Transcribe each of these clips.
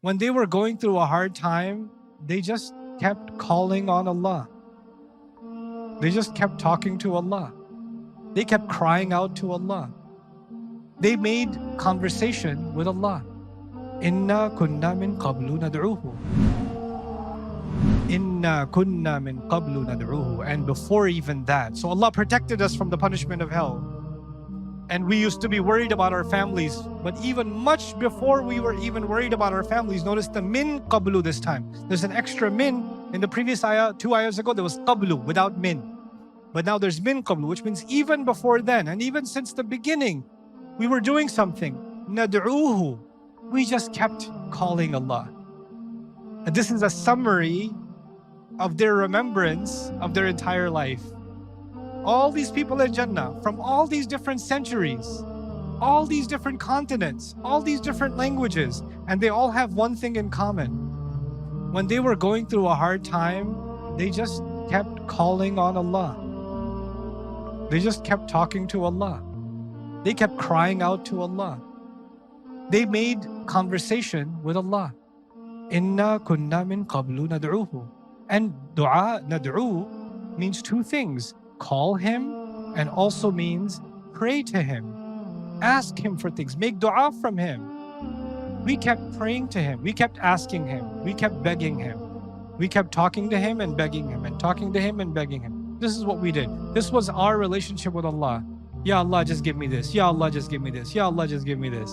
When they were going through a hard time, they just kept calling on Allah. They just kept talking to Allah. They kept crying out to Allah. They made conversation with Allah. Inna kunna min qablu nad'uhu. Inna kunna min qablu nad'uhu. And before even that, so Allah protected us from the punishment of hell. And we used to be worried about our families. But even much before we were even worried about our families, notice the min qablu this time. There's an extra min. In the previous ayah, 2 ayahs ago, there was qablu without min. But now there's min qablu, which means even before then, and even since the beginning, we were doing something. Nad'uhu. We just kept calling Allah. And this is a summary of their remembrance of their entire life. All these people in Jannah, from all these different centuries, all these different continents, all these different languages, and they all have one thing in common. When they were going through a hard time, they just kept calling on Allah. They just kept talking to Allah. They kept crying out to Allah. They made conversation with Allah. Inna kunna min qablu nad'uhu. And dua, nad'u, means two things. Call Him, and also means pray to Him. Ask Him for things. Make dua from Him. We kept praying to Him. We kept asking Him. We kept begging Him. We kept talking to Him and begging Him, and talking to Him and begging Him. This is what we did. This was our relationship with Allah. Ya Allah, just give me this. Ya Allah, just give me this. Ya Allah, just give me this.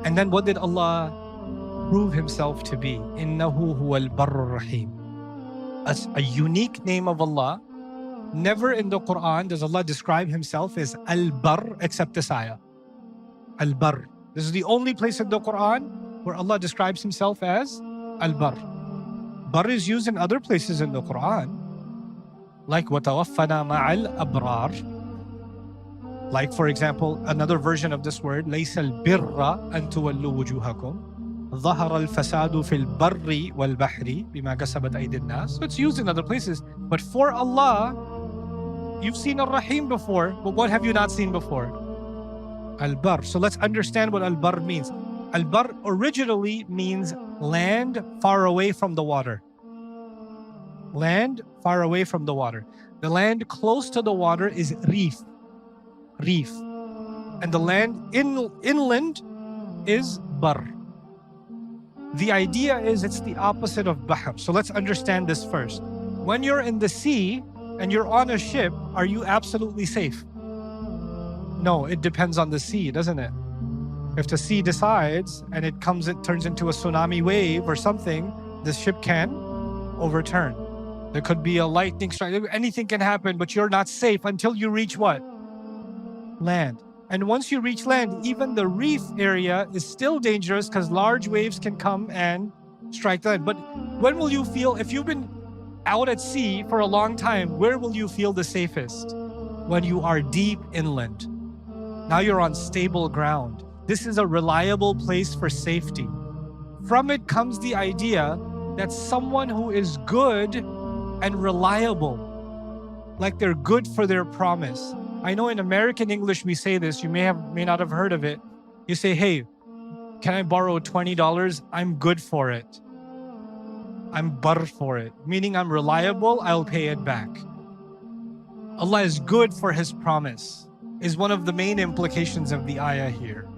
And then what did Allah prove Himself to be? Innahu huwal barrur rahim. As a unique name of Allah. Never in the Quran does Allah describe Himself as Al-Barr except this ayah. Al-Barr. This is the only place in the Quran where Allah describes Himself as Al-Barr. Barr is used in other places in the Quran, like وَتَوَفَّنَا مَعَ الْأَبْرَارِ. Like, for example, another version of this word, لَيْسَ الْبِرَّ أَن تُوَلُّوا وُجُوهَكُمْ ظَهَرَ الْفَسَادُ فِي الْبَرِّ وَالْبَحْرِ بِمَا كَسَبَتْ أَيْدِي النَّاسِ. So it's used in other places. But for Allah, you've seen Ar-Rahim before, but what have you not seen before? Al-Barr. So let's understand what Al-Barr means. Al-Barr originally means land far away from the water. Land far away from the water. The land close to the water is Reef. Reef. And the land inland is Barr. The idea is it's the opposite of Bahr. So let's understand this first. When you're in the sea and you're on a ship, are you absolutely safe? No, it depends on the sea, doesn't it? If the sea decides and it turns into a tsunami wave or something, the ship can overturn. There could be a lightning strike, anything can happen, but you're not safe until you reach what? Land. And once you reach land, even the reef area is still dangerous because large waves can come and strike the land. But when will you feel, if you've been out at sea for a long time, where will you feel the safest? When you are deep inland. Now you're on stable ground. This is a reliable place for safety. From it comes the idea that someone who is good and reliable, like they're good for their promise. I know in American English we say this, you may not have heard of it. You say, hey, can I borrow $20? I'm good for it. I'm barr for it. Meaning I'm reliable, I'll pay it back. Allah is good for His promise, is one of the main implications of the ayah here.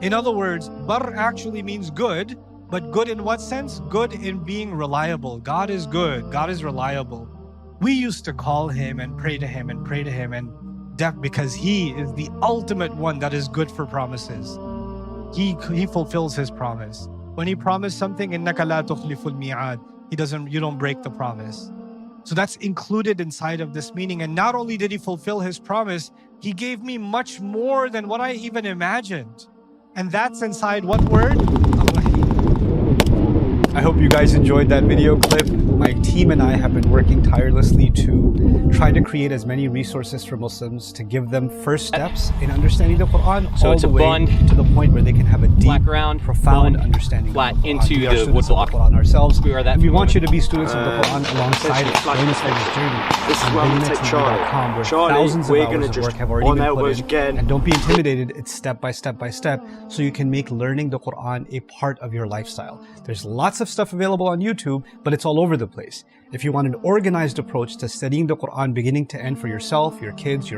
In other words, barr actually means good, but good in what sense? Good in being reliable. God is good, God is reliable. We used to call Him and pray to Him and pray to Him and because He is the ultimate one that is good for promises. He fulfills His promise. When He promised something, إِنَّكَ لَا تُخْلِفُ الْمِيعَادِ, you don't break the promise. So that's included inside of this meaning. And not only did He fulfill His promise, He gave me much more than what I even imagined. And that's inside what word? Ar-Rahim. I hope hope you guys enjoyed that video clip. My team and I have been working tirelessly to try to create as many resources for Muslims to give them first steps in understanding the Quran, So all it's the a way bond, to the point where they can have a deep, flat ground, profound bond, understanding flat of the Quran. into We are the students wood of the block. Quran ourselves, We are that and we for want you women. to be students of the Quran alongside us. Join us on this journey. This is on where I'm gonna take BillionaireTV.com, where Charlie, thousands of we're hours gonna of just work have already on been our put words in. again. And don't be intimidated. It's step by step by step, so you can make learning the Quran a part of your lifestyle. There's lots of stuff available on YouTube, but it's all over the place. If you want an organized approach to studying the Quran beginning to end for yourself, your kids, your